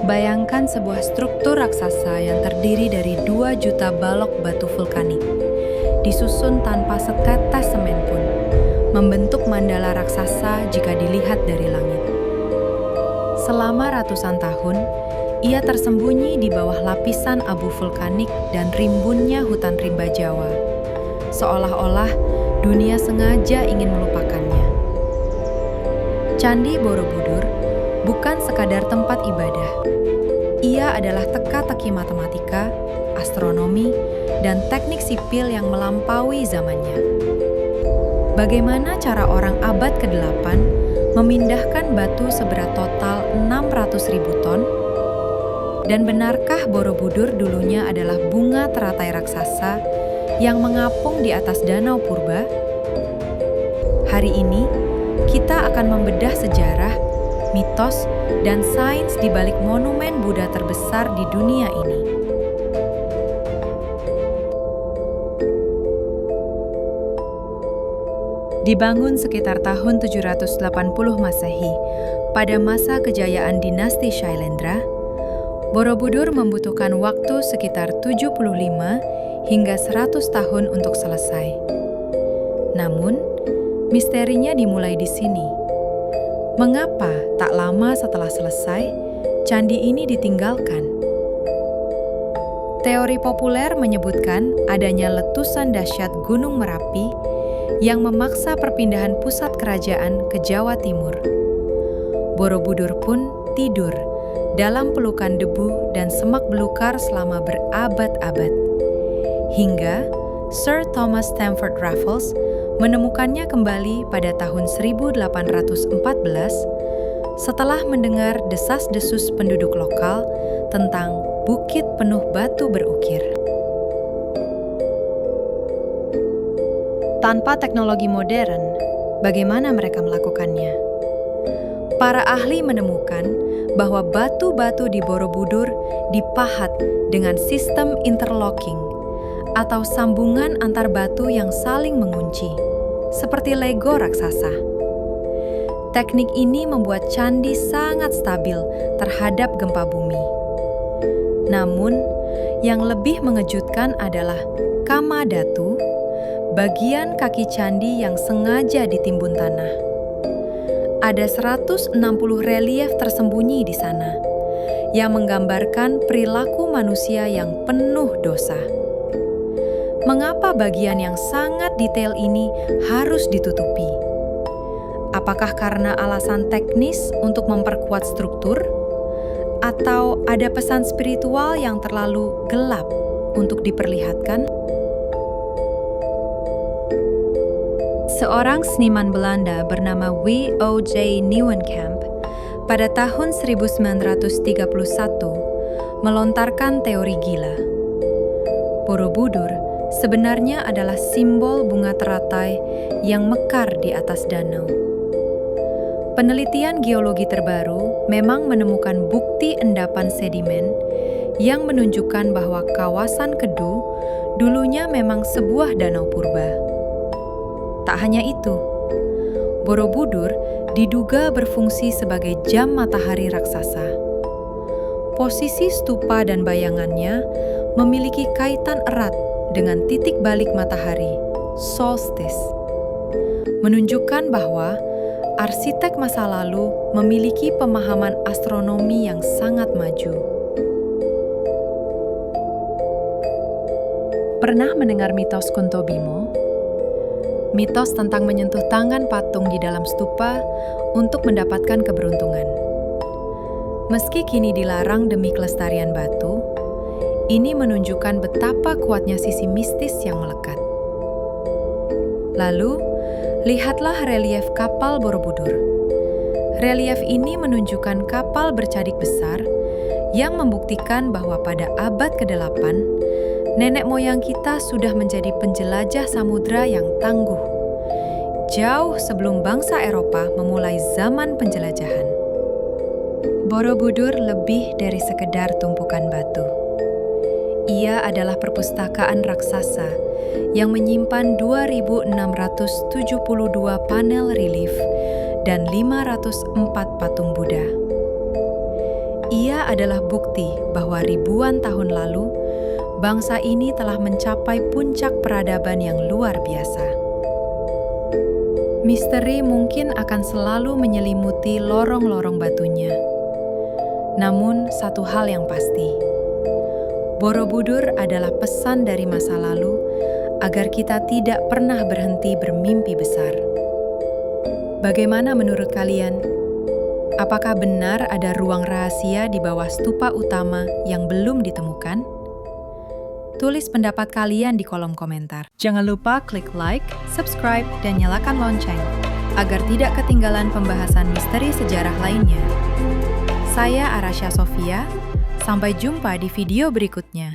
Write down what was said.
Bayangkan sebuah struktur raksasa yang terdiri dari 2 juta balok batu vulkanik, disusun tanpa setetes semen pun, membentuk mandala raksasa jika dilihat dari langit. Selama ratusan tahun, ia tersembunyi di bawah lapisan abu vulkanik dan rimbunnya hutan rimba Jawa, seolah-olah dunia sengaja ingin melupakannya. Candi Borobudur bukan sekadar tempat ibadah. Ia adalah teka-teki matematika, astronomi, dan teknik sipil yang melampaui zamannya. Bagaimana cara orang abad ke-8 memindahkan batu seberat total 600.000 ton? Dan benarkah Borobudur dulunya adalah bunga teratai raksasa yang mengapung di atas danau purba? Hari ini, kita akan membedah sejarah, mitos, dan sains di balik monumen Buddha terbesar di dunia ini. Dibangun sekitar tahun 780 Masehi, pada masa kejayaan dinasti Shailendra, Borobudur membutuhkan waktu sekitar 75 hingga 100 tahun untuk selesai. Namun, misterinya dimulai di sini. Mengapa tak lama setelah selesai, candi ini ditinggalkan? Teori populer menyebutkan adanya letusan dahsyat Gunung Merapi yang memaksa perpindahan pusat kerajaan ke Jawa Timur. Borobudur pun tidur dalam pelukan debu dan semak belukar selama berabad-abad. Hingga Sir Thomas Stamford Raffles menemukannya kembali pada tahun 1814 setelah mendengar desas-desus penduduk lokal tentang bukit penuh batu berukir. Tanpa teknologi modern, bagaimana mereka melakukannya? Para ahli menemukan bahwa batu-batu di Borobudur dipahat dengan sistem interlocking atau sambungan antar batu yang saling mengunci, seperti Lego raksasa. Teknik ini membuat candi sangat stabil terhadap gempa bumi. Namun, yang lebih mengejutkan adalah Kamadhatu, bagian kaki candi yang sengaja ditimbun tanah. Ada 160 relief tersembunyi di sana, yang menggambarkan perilaku manusia yang penuh dosa. Mengapa bagian yang sangat detail ini harus ditutupi? Apakah karena alasan teknis untuk memperkuat struktur? Atau ada pesan spiritual yang terlalu gelap untuk diperlihatkan? Seorang seniman Belanda bernama W.O.J. Nieuwenkamp pada tahun 1931 melontarkan teori gila. Borobudur sebenarnya adalah simbol bunga teratai yang mekar di atas danau. Penelitian geologi terbaru memang menemukan bukti endapan sedimen yang menunjukkan bahwa kawasan Kedu dulunya memang sebuah danau purba. Tak hanya itu, Borobudur diduga berfungsi sebagai jam matahari raksasa. Posisi stupa dan bayangannya memiliki kaitan erat dengan titik balik matahari, solstice, menunjukkan bahwa arsitek masa lalu memiliki pemahaman astronomi yang sangat maju. Pernah mendengar mitos Kuntobimo? Mitos tentang menyentuh tangan patung di dalam stupa untuk mendapatkan keberuntungan. Meski kini dilarang demi kelestarian batu, ini menunjukkan betapa kuatnya sisi mistis yang melekat. Lalu, lihatlah relief kapal Borobudur. Relief ini menunjukkan kapal bercadik besar yang membuktikan bahwa pada abad ke-8, nenek moyang kita sudah menjadi penjelajah samudra yang tangguh, jauh sebelum bangsa Eropa memulai zaman penjelajahan. Borobudur lebih dari sekedar tumpukan batu. Ia adalah perpustakaan raksasa yang menyimpan 2.672 panel relief dan 504 patung Buddha. Ia adalah bukti bahwa ribuan tahun lalu, bangsa ini telah mencapai puncak peradaban yang luar biasa. Misteri mungkin akan selalu menyelimuti lorong-lorong batunya. Namun, satu hal yang pasti, Borobudur adalah pesan dari masa lalu agar kita tidak pernah berhenti bermimpi besar. Bagaimana menurut kalian? Apakah benar ada ruang rahasia di bawah stupa utama yang belum ditemukan? Tulis pendapat kalian di kolom komentar. Jangan lupa klik like, subscribe, dan nyalakan lonceng agar tidak ketinggalan pembahasan misteri sejarah lainnya. Saya Arasya Sofia, sampai jumpa di video berikutnya.